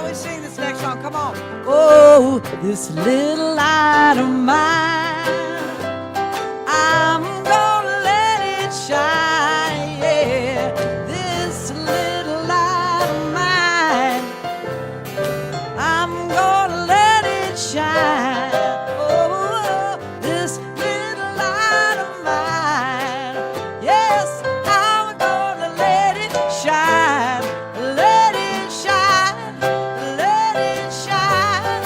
we sing this next song? Come on. Oh, this little light of mine, I'm gonna let it shine. Yeah, this little light of mine, I'm gonna let it shine. Oh, this little light of mine, yes, I'm gonna let it shine. Let it shine, let it shine,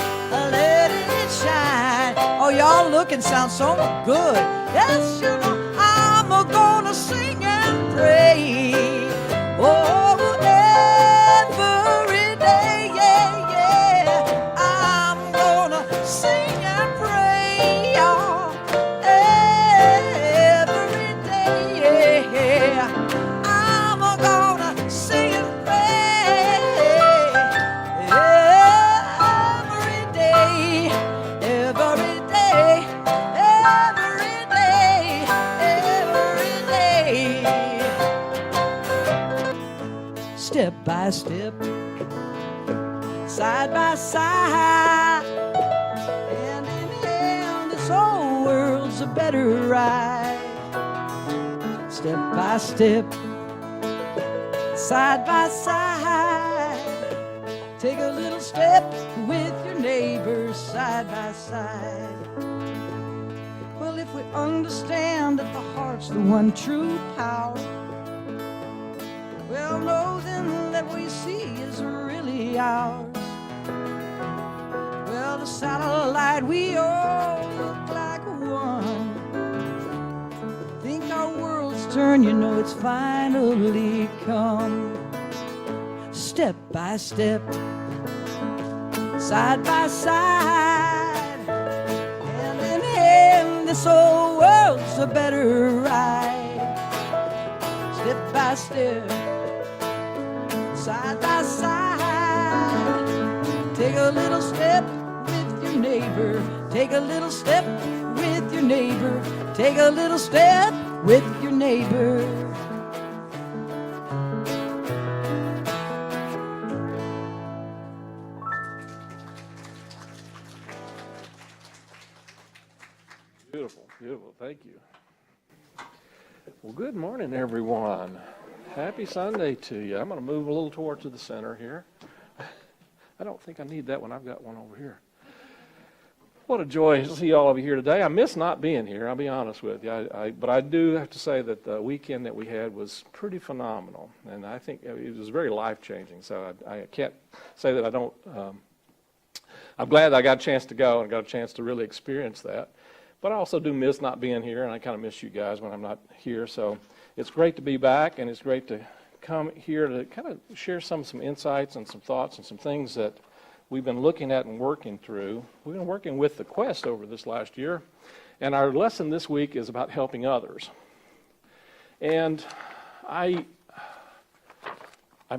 let it shine. Oh, y'all look and sound so good. Yes, you know, I'm gonna sing and pray. Oh, every day, yeah, yeah. I'm gonna sing and pray, y'all. Every day, yeah. I'm gonna sing and pray. Every day, every day, every day, every day. Step by step, side by side, hand in hand, this whole world's a better ride. Step by step, side by side, take a little step with your neighbor side by side. Well, if we understand that the heart's the one true power, well, know then that we see is really ours. Well, the satellite, we all look like one. Think our worlds turn, you know it's finally come. Step by step, side by side, hand in hand, this whole world's a better ride. Step by step, side by side, take a little step with your neighbor, take a little step with your neighbor, take a little step with your neighbor. Beautiful, beautiful. Thank you. Well, good morning, everyone. Happy Sunday to you. I'm going to move a little toward to the center here. I don't think I need that one. I've got one over here. What a joy to see all of you here today. I miss not being here, I'll be honest with you. But I do have to say that the weekend that we had was pretty phenomenal. And I think it was very life-changing. So I can't say that I don't. I'm glad that I got a chance to go and got a chance to really experience that. But I also do miss not being here, and I kind of miss you guys when I'm not here. So it's great to be back, and it's great to come here to kind of share some insights and some thoughts and some things that we've been looking at and working through. We've been working with the Quest over this last year, and our lesson this week is about helping others. And I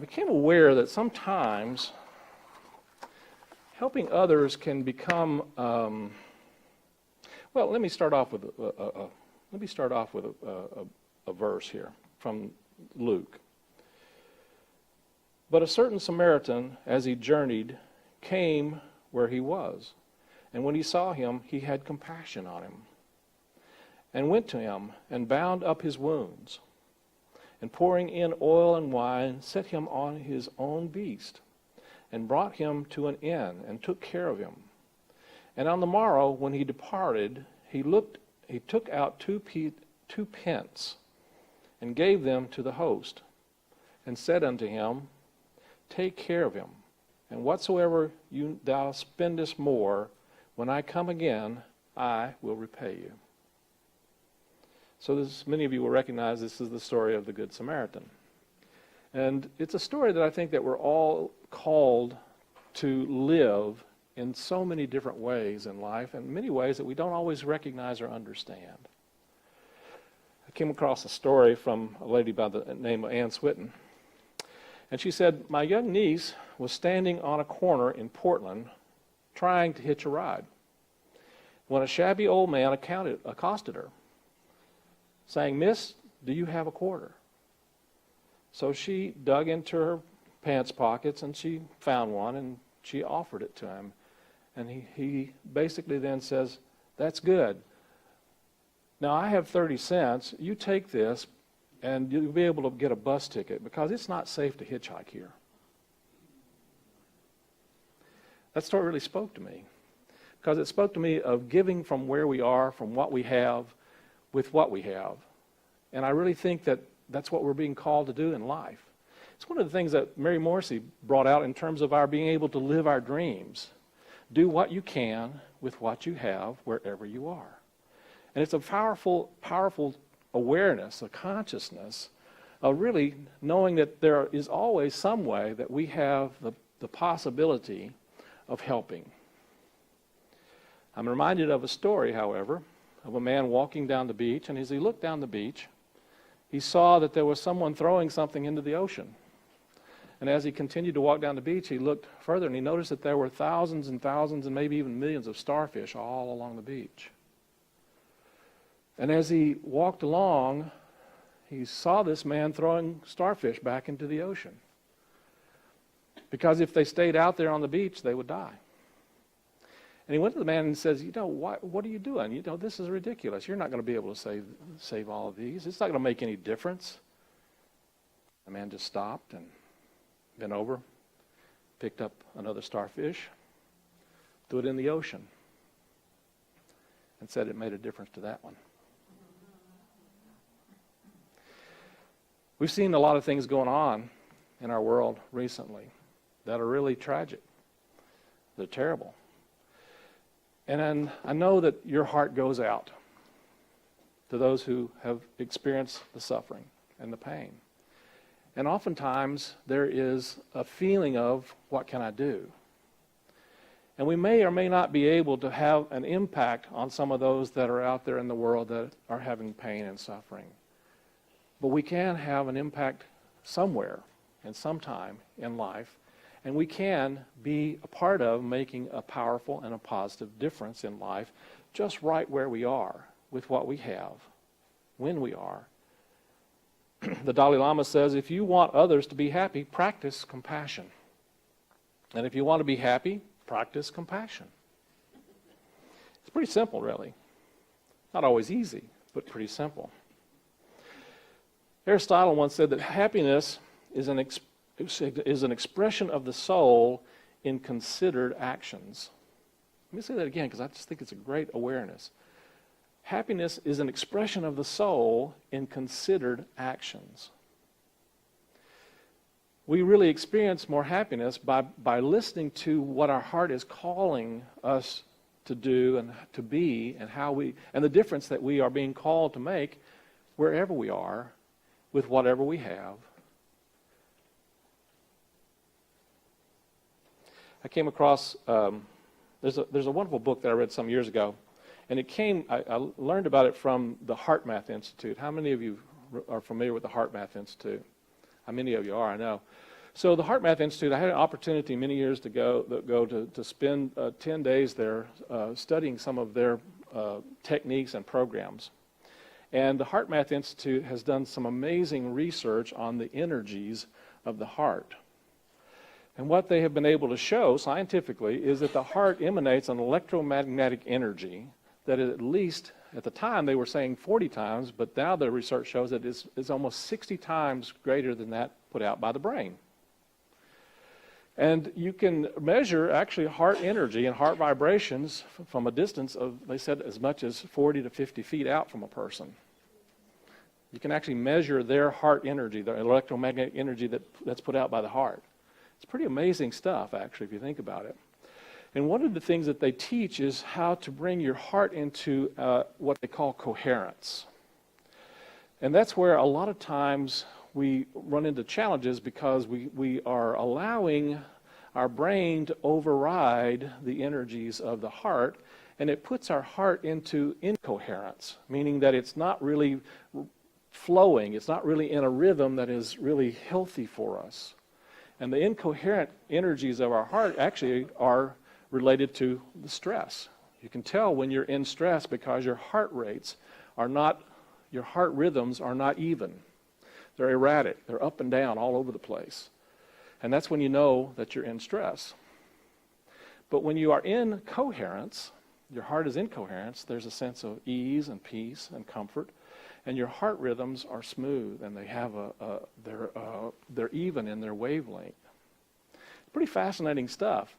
became aware that sometimes helping others can become well, let me start off with a verse here from Luke. But a certain Samaritan, as he journeyed, came where he was, and when he saw him, he had compassion on him, and went to him and bound up his wounds, and pouring in oil and wine, set him on his own beast, and brought him to an inn, and took care of him. And on the morrow, when he departed, he took out two pence, and gave them to the host, and said unto him, Take care of him, and whatsoever thou spendest more, when I come again, I will repay you. So many of you will recognize this is the story of the Good Samaritan. And it's a story that I think that we're all called to live in so many different ways in life, and many ways that we don't always recognize or understand. I came across a story from a lady by the name of Ann Switten, and she said, my young niece was standing on a corner in Portland trying to hitch a ride when a shabby old man accosted her, saying, Miss, do you have a quarter? So she dug into her pants pockets and she found one and She offered it to him. And he basically then says, that's good. Now, I have 30 cents. You take this, and you'll be able to get a bus ticket because it's not safe to hitchhike here. That story really spoke to me because it spoke to me of giving from where we are, from what we have, with what we have. And I really think that that's what we're being called to do in life. It's one of the things that Mary Morrissey brought out in terms of our being able to live our dreams. Do what you can with what you have wherever you are. And it's a powerful, powerful awareness, a consciousness of really knowing that there is always some way that we have the possibility of helping. I'm reminded of a story, however, of a man walking down the beach, and as he looked down the beach, he saw that there was someone throwing something into the ocean. And as he continued to walk down the beach, he looked further and he noticed that there were thousands and thousands and maybe even millions of starfish all along the beach. And as he walked along, he saw this man throwing starfish back into the ocean. Because if they stayed out there on the beach, they would die. And he went to the man and says, what are you doing? This is ridiculous. You're not going to be able to save all of these. It's not going to make any difference. The man just stopped and bent over, picked up another starfish, threw it in the ocean, and said it made a difference to that one. We've seen a lot of things going on in our world recently that are really tragic. They're terrible. And I know that your heart goes out to those who have experienced the suffering and the pain. And oftentimes there is a feeling of, what can I do? And we may or may not be able to have an impact on some of those that are out there in the world that are having pain and suffering. But we can have an impact somewhere and sometime in life, and we can be a part of making a powerful and a positive difference in life just right where we are, with what we have, when we are. The Dalai Lama says, if you want others to be happy, practice compassion. And if you want to be happy, practice compassion. It's pretty simple, really. Not always easy, but pretty simple. Aristotle once said that happiness is an expression of the soul in considered actions. Let me say that again because I just think it's a great awareness. Happiness is an expression of the soul in considered actions. We really experience more happiness by listening to what our heart is calling us to do and to be, and the difference that we are being called to make wherever we are, with whatever we have. I came across, there's a wonderful book that I read some years ago, and I learned about it from the Heart Math Institute. How many of you are familiar with the Heart Math Institute? How many of you are? I know. So the Heart Math Institute, I had an opportunity many years ago to spend 10 days there studying some of their techniques and programs. And the Heart Math Institute has done some amazing research on the energies of the heart. And what they have been able to show scientifically is that the heart emanates an electromagnetic energy that at least, at the time they were saying 40 times, but now the research shows that it's almost 60 times greater than that put out by the brain. And you can measure actually heart energy and heart vibrations from a distance of, they said, as much as 40 to 50 feet out from a person. You can actually measure their heart energy, the electromagnetic energy that's put out by the heart. It's pretty amazing stuff, actually, if you think about it. And one of the things that they teach is how to bring your heart into what they call coherence. And that's where a lot of times we run into challenges because we are allowing our brain to override the energies of the heart, and it puts our heart into incoherence, meaning that it's not really flowing, it's not really in a rhythm that is really healthy for us. And the incoherent energies of our heart actually are related to the stress. You can tell when you're in stress because your heart rates are not, your heart rhythms are not even. They're erratic. They're up and down all over the place. And that's when you know that you're in stress. But when you are in coherence, your heart is in coherence, there's a sense of ease and peace and comfort, and your heart rhythms are smooth, and they have they're even in their wavelength. Pretty fascinating stuff.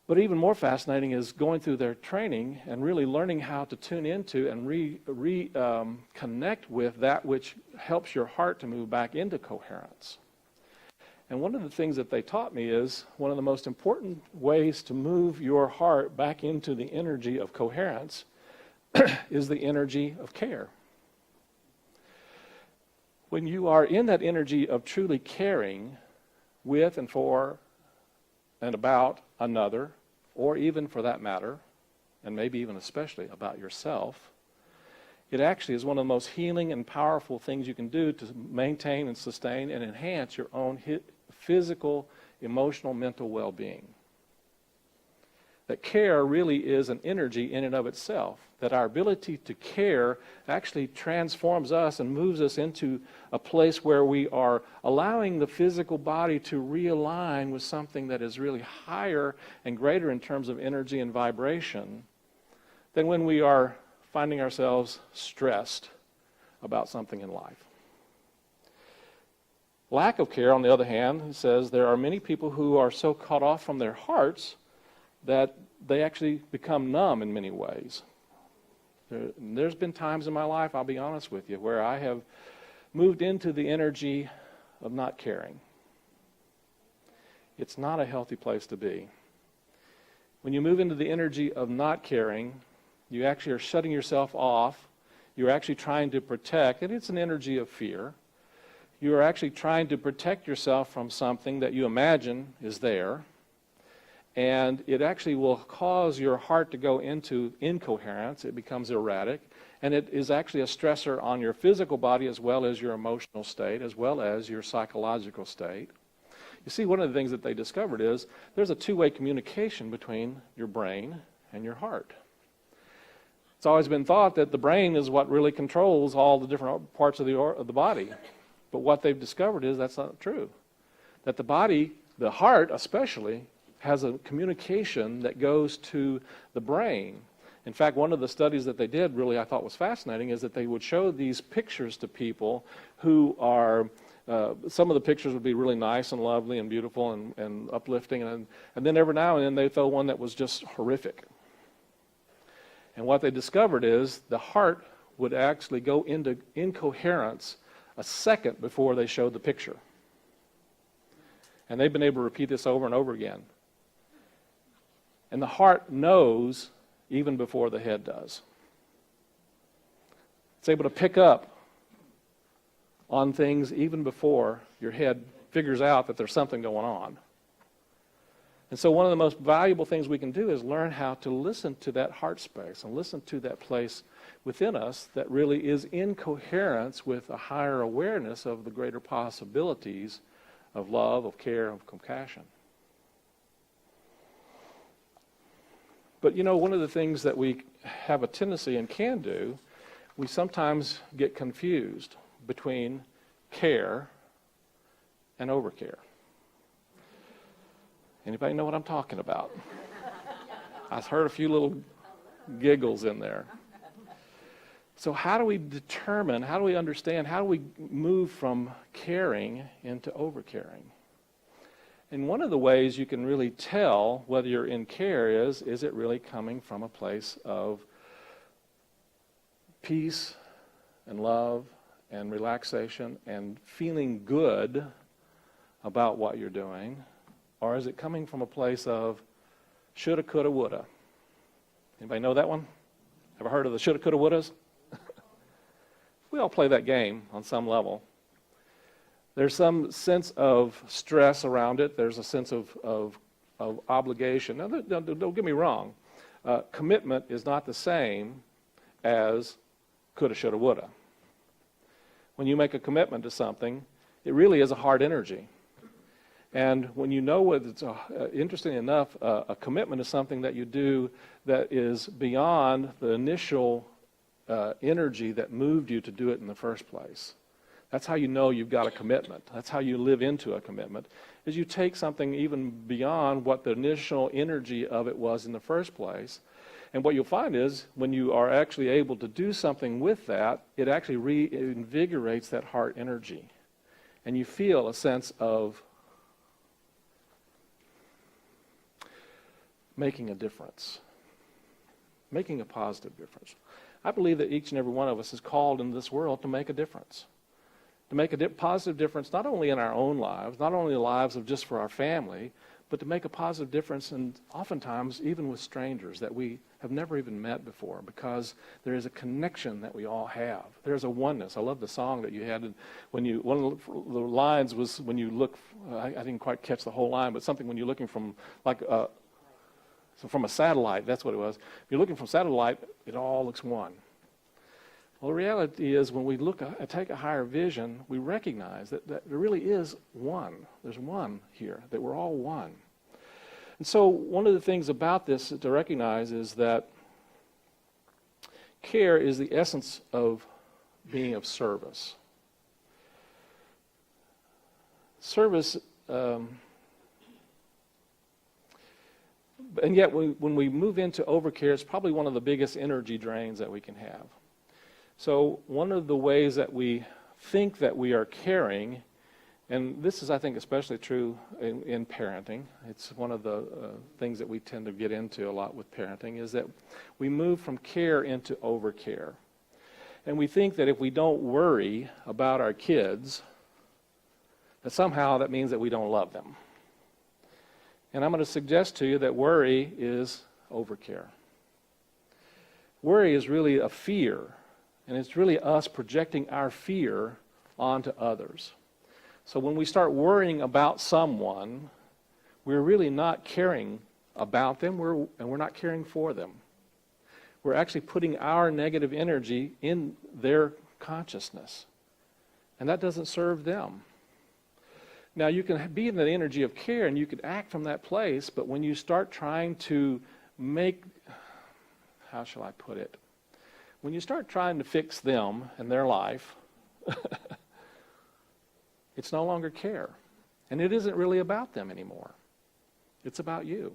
But even more fascinating is going through their training and really learning how to tune into and connect with that which helps your heart to move back into coherence. And one of the things that they taught me is one of the most important ways to move your heart back into the energy of coherence is the energy of care. When you are in that energy of truly caring with and for and about another, or even for that matter, and maybe even especially about yourself, it actually is one of the most healing and powerful things you can do to maintain and sustain and enhance your own physical, emotional, mental well-being. That care really is an energy in and of itself, that our ability to care actually transforms us and moves us into a place where we are allowing the physical body to realign with something that is really higher and greater in terms of energy and vibration than when we are finding ourselves stressed about something in life. Lack of care, on the other hand, he says there are many people who are so cut off from their hearts that they actually become numb in many ways. There's been times in my life, I'll be honest with you, where I have moved into the energy of not caring. It's not a healthy place to be. When you move into the energy of not caring, you actually are shutting yourself off. You're actually trying to protect, and it's an energy of fear. You are actually trying to protect yourself from something that you imagine is there. And it actually will cause your heart to go into incoherence. It becomes erratic. And it is actually a stressor on your physical body as well as your emotional state, as well as your psychological state. You see, one of the things that they discovered is there's a two-way communication between your brain and your heart. It's always been thought that the brain is what really controls all the different parts of the body. But what they've discovered is that's not true. That the body, the heart especially, has a communication that goes to the brain. In fact, one of the studies that they did really I thought was fascinating is that they would show these pictures to people who are, some of the pictures would be really nice and lovely and beautiful and uplifting, and then every now and then they throw one that was just horrific. And what they discovered is the heart would actually go into incoherence a second before they showed the picture. And they've been able to repeat this over and over again. And the heart knows even before the head does. It's able to pick up on things even before your head figures out that there's something going on. And so one of the most valuable things we can do is learn how to listen to that heart space and listen to that place within us that really is in coherence with a higher awareness of the greater possibilities of love, of care, of compassion. But you know, one of the things that we have a tendency and can do, we sometimes get confused between care and overcare. Anybody know what I'm talking about? I heard a few little giggles in there. So how do we determine, how do we understand, how do we move from caring into overcaring? And one of the ways you can really tell whether you're in care is it really coming from a place of peace and love and relaxation and feeling good about what you're doing? Or is it coming from a place of shoulda, coulda, woulda? Anybody know that one? Ever heard of the shoulda, coulda, wouldas? We all play that game on some level. There's some sense of stress around it. There's a sense of obligation. Now, don't get me wrong. Commitment is not the same as coulda, shoulda, woulda. When you make a commitment to something, it really is a hard energy. And when you know what it's, interesting enough, a commitment is something that you do that is beyond the initial energy that moved you to do it in the first place. That's how you know you've got a commitment. That's how you live into a commitment, is you take something even beyond what the initial energy of it was in the first place. And what you'll find is when you are actually able to do something with that, it actually reinvigorates that heart energy. And you feel a sense of making a difference, making a positive difference. I believe that each and every one of us is called in this world to make a difference. To make a positive difference not only in our own lives, not only the lives of just for our family, but to make a positive difference, and oftentimes even with strangers that we have never even met before, because there is a connection that we all have. There's a oneness. I love the song that you had when you, one of the lines was when you look, I didn't quite catch the whole line, but something when you're looking from from a satellite, that's what it was. If you're looking from satellite, it all looks one. Well, the reality is when we take a higher vision, we recognize that there really is one. There's one here, that we're all one. And so one of the things about this to recognize is that care is the essence of being of service. Service, and yet when we move into overcare, it's probably one of the biggest energy drains that we can have. So one of the ways that we think that we are caring, and this is, I think, especially true in parenting. It's one of the things that we tend to get into a lot with parenting, is that we move from care into overcare. And we think that if we don't worry about our kids, that somehow that means that we don't love them. And I'm going to suggest to you that worry is overcare. Worry is really a fear. And it's really us projecting our fear onto others. So when we start worrying about someone, we're really not caring about them, and we're not caring for them. We're actually putting our negative energy in their consciousness. And that doesn't serve them. Now, you can be in that energy of care, and you can act from that place, but when you start trying to make, how shall I put it? When you start trying to fix them and their life, it's no longer care. And it isn't really about them anymore. It's about you.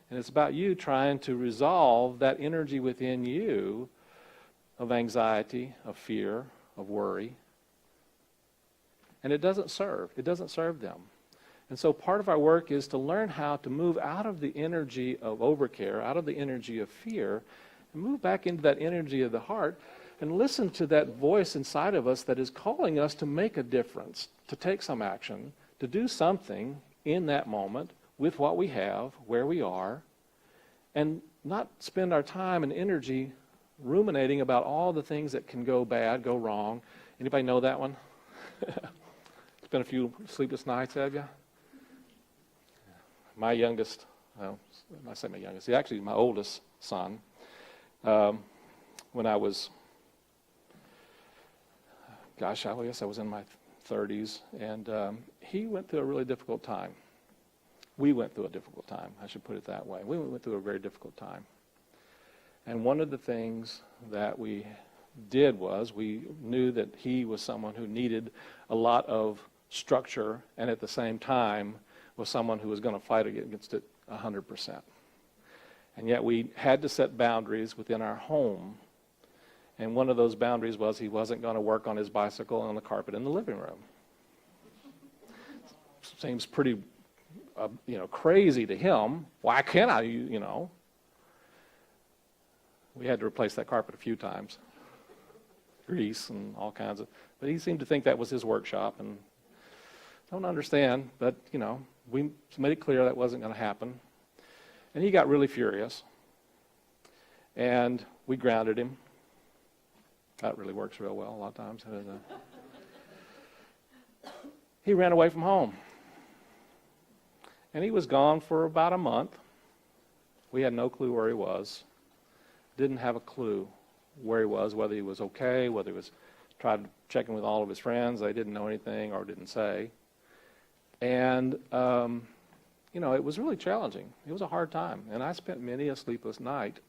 And it's about you trying to resolve that energy within you of anxiety, of fear, of worry. And it doesn't serve. It doesn't serve them. And so part of our work is to learn how to move out of the energy of overcare, out of the energy of fear, and move back into that energy of the heart and listen to that voice inside of us that is calling us to make a difference, to take some action, to do something in that moment with what we have, where we are, and not spend our time and energy ruminating about all the things that can go bad, go wrong. Anybody know that one? It's been a few sleepless nights, have you? My youngest, well, I say my youngest, actually my oldest son, when I was, I guess I was in my 30s, and he went through a really difficult time. We went through a difficult time, I should put it that way. We went through a very difficult time. And one of the things that we did was we knew that he was someone who needed a lot of structure, and at the same time was someone who was going to fight against it 100%. And yet we had to set boundaries within our home. And one of those boundaries was he wasn't going to work on his bicycle on the carpet in the living room. Seems pretty, crazy to him. Why can't I, We had to replace that carpet a few times. Grease and all kinds of, but he seemed to think that was his workshop, and don't understand, but, we made it clear that wasn't going to happen. And he got really furious, and we grounded him. That really works real well a lot of times. He ran away from home, and he was gone for about a month. We had no clue where he was, didn't have a clue where he was, whether he was okay, whether he was tried checking with all of his friends. They didn't know anything or didn't say. And it was really challenging. It was a hard time. And I spent many a sleepless night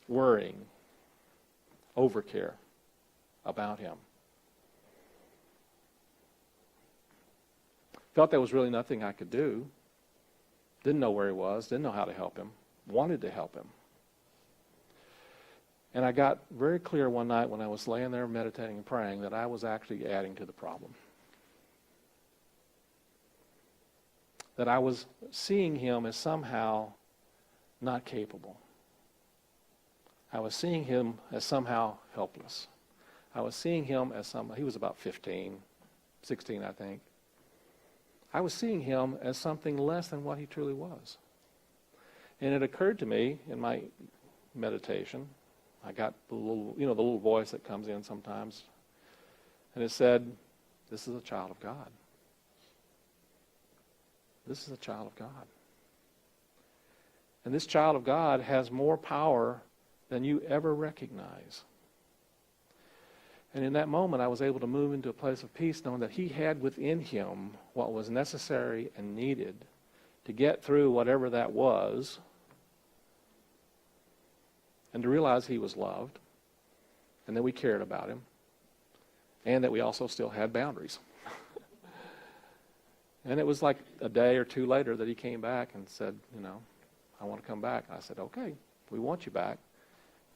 worrying, overcare about him. Felt there was really nothing I could do. Didn't know where he was, didn't know how to help him, wanted to help him. And I got very clear one night when I was laying there meditating and praying that I was actually adding to the problem. That I was seeing him as somehow not capable. I was seeing him as somehow helpless. I was seeing him as he was about 15, 16, I think. I was seeing him as something less than what he truly was. And it occurred to me in my meditation, I got the little voice that comes in sometimes, and it said, this is a child of God. This is a child of God. And this child of God has more power than you ever recognize. And in that moment, I was able to move into a place of peace, knowing that he had within him what was necessary and needed to get through whatever that was, and to realize he was loved, and that we cared about him, and that we also still had boundaries. And it was like a day or two later that he came back and said, I want to come back. And I said, okay, we want you back.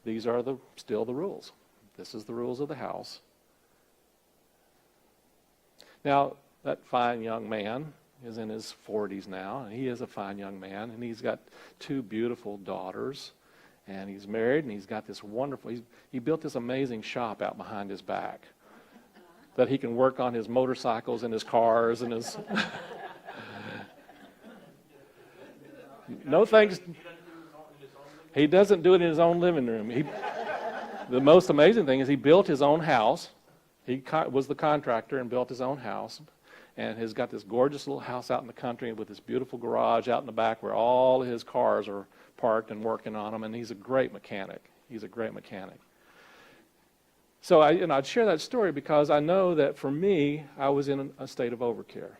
These are still the rules. This is the rules of the house. Now, that fine young man is in his 40s now, and he is a fine young man, and he's got 2 beautiful daughters, and he's married, and he's got this wonderful, he built this amazing shop out behind his back that he can work on his motorcycles and his cars and his... No thanks. He doesn't do it in his own living room. The most amazing thing is he built his own house. He was the contractor and built his own house, and has got this gorgeous little house out in the country with this beautiful garage out in the back where all his cars are parked and working on them, and he's a great mechanic. He's a great mechanic. So I'd share that story because I know that for me, I was in a state of overcare.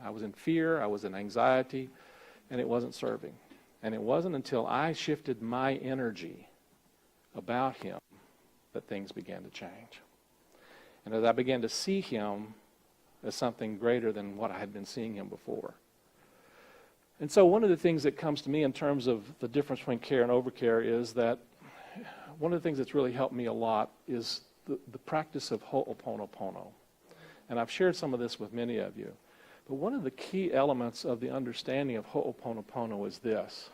I was in fear, I was in anxiety, and it wasn't serving. And it wasn't until I shifted my energy about him that things began to change. And as I began to see him as something greater than what I had been seeing him before. And so one of the things that comes to me in terms of the difference between care and overcare is that one of the things that's really helped me a lot is the practice of ho'oponopono. And I've shared some of this with many of you. But one of the key elements of the understanding of ho'oponopono is this.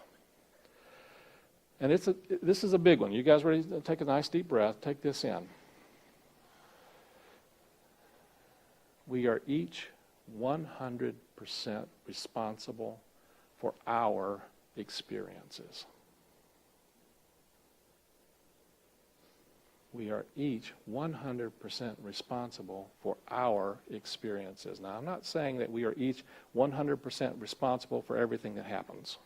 And this is a big one. You guys ready to take a nice deep breath? Take this in. We are each 100% responsible for our experiences. We are each 100% responsible for our experiences. Now, I'm not saying that we are each 100% responsible for everything that happens.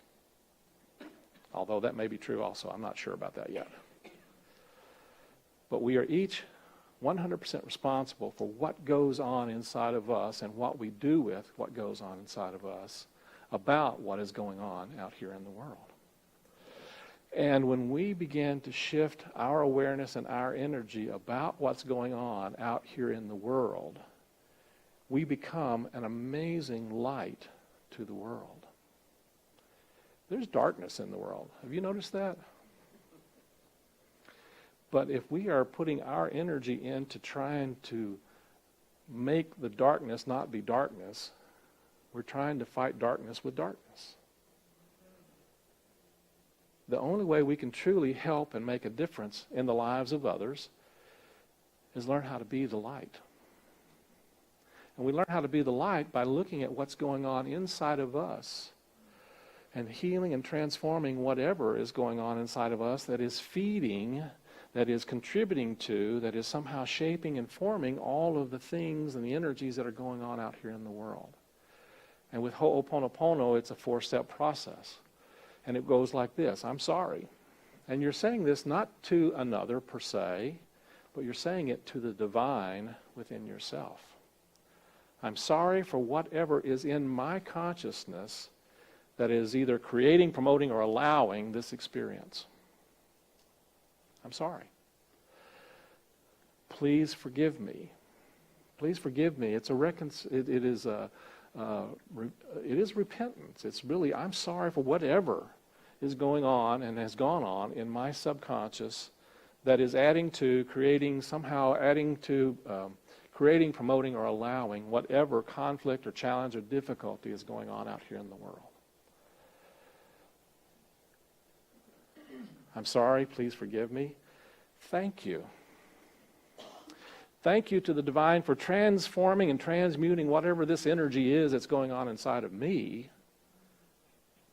Although that may be true also. I'm not sure about that yet. But we are each 100% responsible for what goes on inside of us and what we do with what goes on inside of us about what is going on out here in the world. And when we begin to shift our awareness and our energy about what's going on out here in the world, we become an amazing light to the world. There's darkness in the world. Have you noticed that? But if we are putting our energy into trying to make the darkness not be darkness, we're trying to fight darkness with darkness. The only way we can truly help and make a difference in the lives of others is learn how to be the light. And we learn how to be the light by looking at what's going on inside of us and healing and transforming whatever is going on inside of us that is feeding, that is contributing to, that is somehow shaping and forming all of the things and the energies that are going on out here in the world. And with Ho'oponopono, it's a 4-step process. And it goes like this: I'm sorry. And you're saying this not to another per se, but you're saying it to the divine within yourself. I'm sorry for whatever is in my consciousness that is either creating, promoting, or allowing this experience. I'm sorry. Please forgive me. Please forgive me. It is a it is repentance. It's really, I'm sorry for whatever is going on and has gone on in my subconscious that is creating, promoting, or allowing whatever conflict or challenge or difficulty is going on out here in the world. I'm sorry, please forgive me. Thank you. Thank you to the divine for transforming and transmuting whatever this energy is that's going on inside of me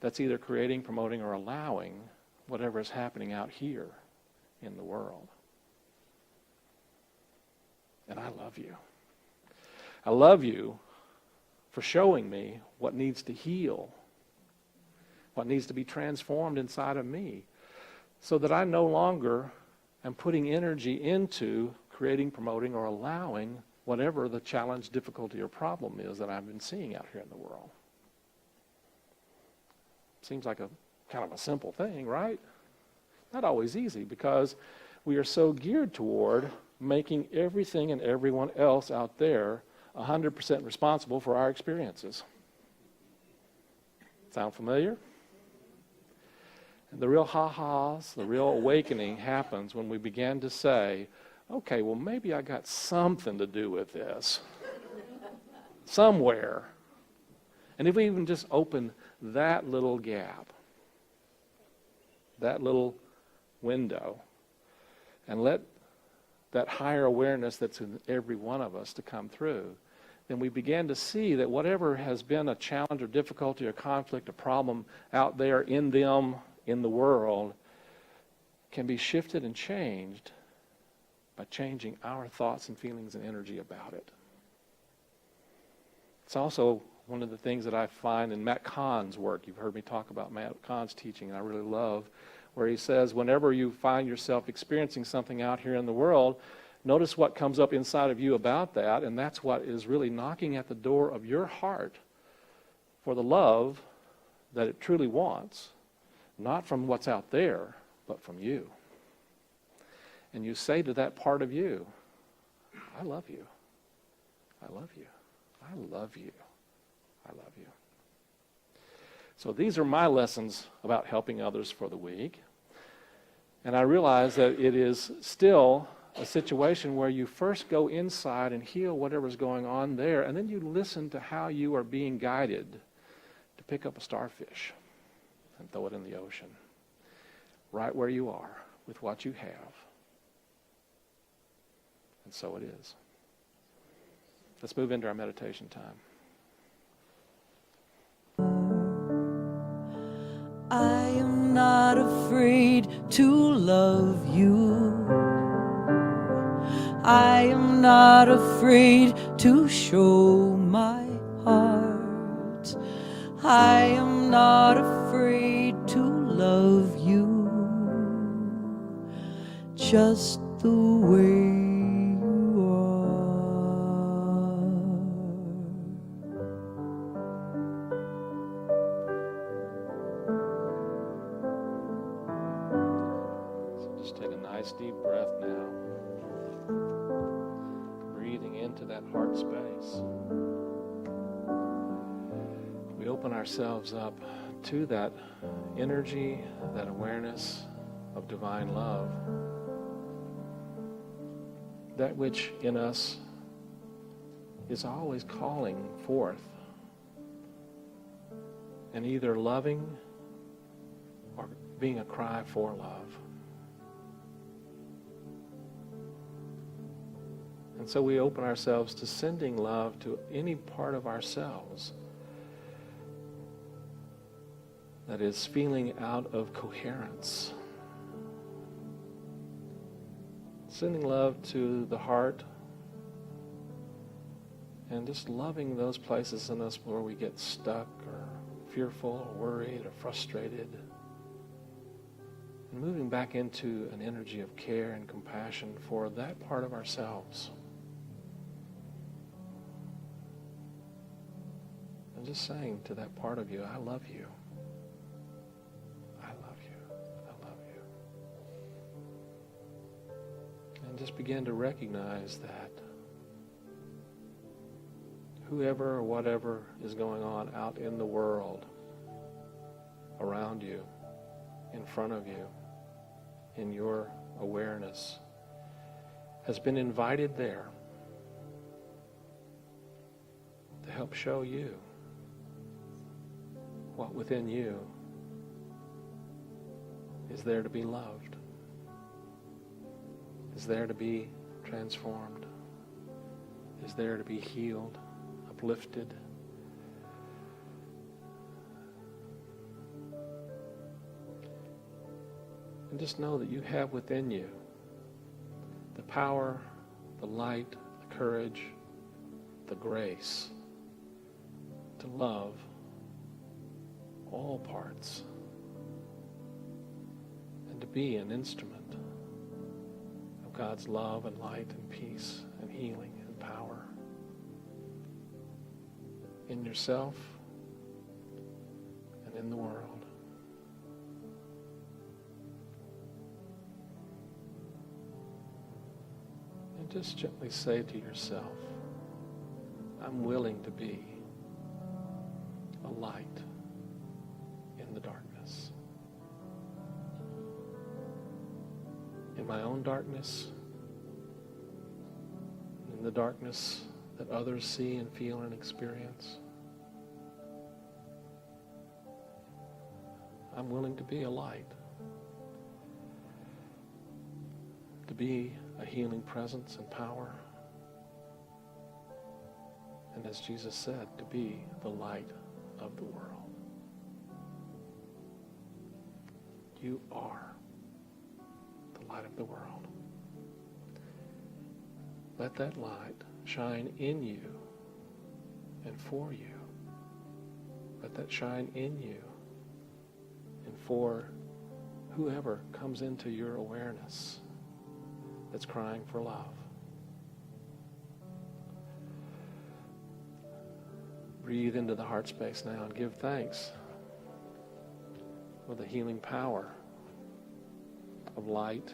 that's either creating, promoting, or allowing whatever is happening out here in the world. And I love you. I love you for showing me what needs to heal, what needs to be transformed inside of me, so that I no longer am putting energy into creating, promoting, or allowing whatever the challenge, difficulty, or problem is that I've been seeing out here in the world. Seems like a kind of a simple thing, right? Not always easy, because we are so geared toward making everything and everyone else out there 100% responsible for our experiences. Sound familiar? And the real ha-has, the real awakening happens when we begin to say, okay, well, maybe I got something to do with this. Somewhere. And if we even just open that little gap, that little window, and let that higher awareness that's in every one of us to come through, then we begin to see that whatever has been a challenge or difficulty or conflict or problem out there in them, in the world, can be shifted and changed by changing our thoughts and feelings and energy about it. It's also one of the things that I find in Matt Kahn's work. You've heard me talk about Matt Kahn's teaching, and I really love, where he says, whenever you find yourself experiencing something out here in the world, notice what comes up inside of you about that, and that's what is really knocking at the door of your heart for the love that it truly wants, not from what's out there, but from you. And you say to that part of you, I love you. I love you. I love you. I love you. So these are my lessons about helping others for the week. And I realize that it is still a situation where you first go inside and heal whatever's going on there, and then you listen to how you are being guided to pick up a starfish and throw it in the ocean, right where you are with what you have. And so it is. Let's move into our meditation time. I am not afraid to love you. I am not afraid to show my heart. I am not afraid to love you just the way you are. So just take a nice deep breath now. Breathing into that heart space. We open ourselves up to that energy, that awareness of divine love. That which in us is always calling forth and either loving or being a cry for love. And so we open ourselves to sending love to any part of ourselves that is feeling out of coherence. Sending love to the heart and just loving those places in us where we get stuck or fearful or worried or frustrated. And moving back into an energy of care and compassion for that part of ourselves. And just saying to that part of you, I love you. I love you. I love you. And just begin to recognize that who whoever or whatever is going on out in the world, around you, in front of you, in your awareness, has been invited there to help show you what within you is there to be loved, is there to be transformed, is there to be healed, uplifted. And just know that you have within you the power, the light, the courage, the grace to love all parts and to be an instrument of God's love and light and peace and healing and power in yourself and in the world. And just gently say to yourself, I'm willing to be a light in the darkness. In my own darkness, in the darkness that others see and feel and experience. I'm willing to be a light, to be a healing presence and power, and as Jesus said, to be the light of the world. You are the light of the world. Let that light shine in you and for you. Let that shine in you and for whoever comes into your awareness that's crying for love. Breathe into the heart space now and give thanks for the healing power of light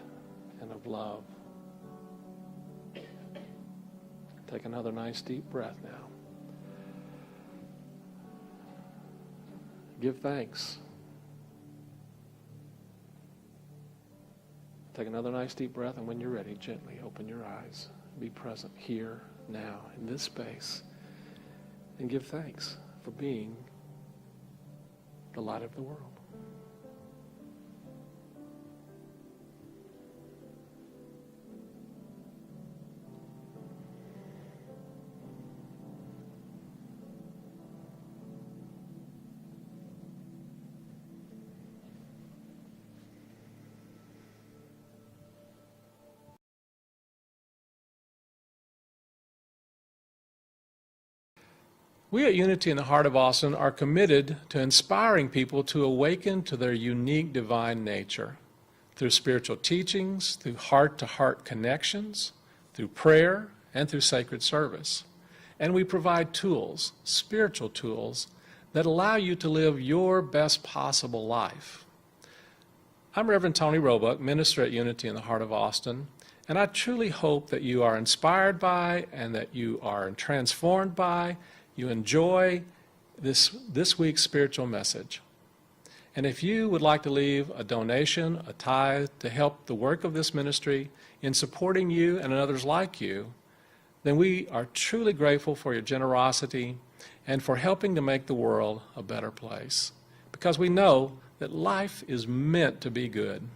and of love. Take another nice deep breath now. Give thanks. Take another nice deep breath, and when you're ready, gently open your eyes. Be present here, now, in this space, and give thanks for being the light of the world. We at Unity in the Heart of Austin are committed to inspiring people to awaken to their unique divine nature through spiritual teachings, through heart-to-heart connections, through prayer, and through sacred service. And we provide tools, spiritual tools, that allow you to live your best possible life. I'm Reverend Tony Roebuck, minister at Unity in the Heart of Austin, and I truly hope that you are inspired by and that you are transformed by, you enjoy this week's spiritual message. And if you would like to leave a donation, a tithe, to help the work of this ministry in supporting you and others like you, then we are truly grateful for your generosity and for helping to make the world a better place. Because we know that life is meant to be good.